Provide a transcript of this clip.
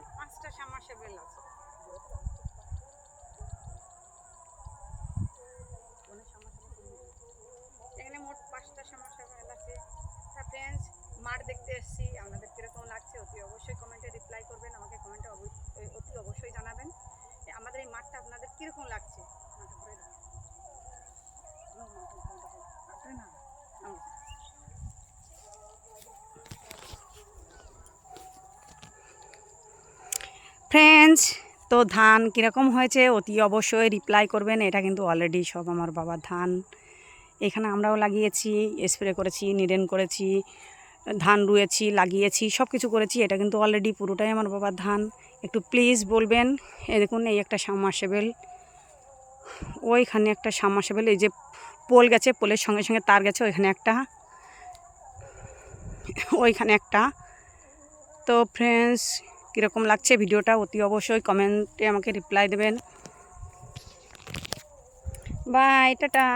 মোট 5টা সাবমার্সিবল আছে। এখানে মোট 5টা সাবমার্সিবল আছে। তা ফ্রেন্ডস, মাঠ দেখতে এসেছি, আপনাদের কীরকম লাগছে অতি অবশ্যই কমেন্টে রিপ্লাই করবেন, আমাকে কমেন্টে অতি অবশ্যই জানাবেন আমাদের এই মাঠটা আপনাদের কীরকম লাগছে। ফ্রেন্ডস, তো ধান কীরকম হয়েছে অতি অবশ্যই রিপ্লাই করবেন। এটা কিন্তু অলরেডি সব আমার বাবার ধান। এখানে আমরাও লাগিয়েছি, স্প্রে করেছি, নিড়েন করেছি, ধান রুয়েছি, লাগিয়েছি, সব কিছু করেছি। এটা কিন্তু অলরেডি পুরোটাই আমার বাবার ধান। একটু প্লিজ বলবেন। এই দেখুন, এই একটা সাবমার্সিবল, ওইখানে একটা সাবমার্সিবল, এই যে পোল গেছে, পোলের সঙ্গে সঙ্গে তার গেছে, ওইখানে একটা, ওইখানে একটা। তো ফ্রেন্ডস, কীরকম লাগছে ভিডিওটা অতি অবশ্যই কমেন্টে আমাকে রিপ্লাই দেবেন। Bye, tata.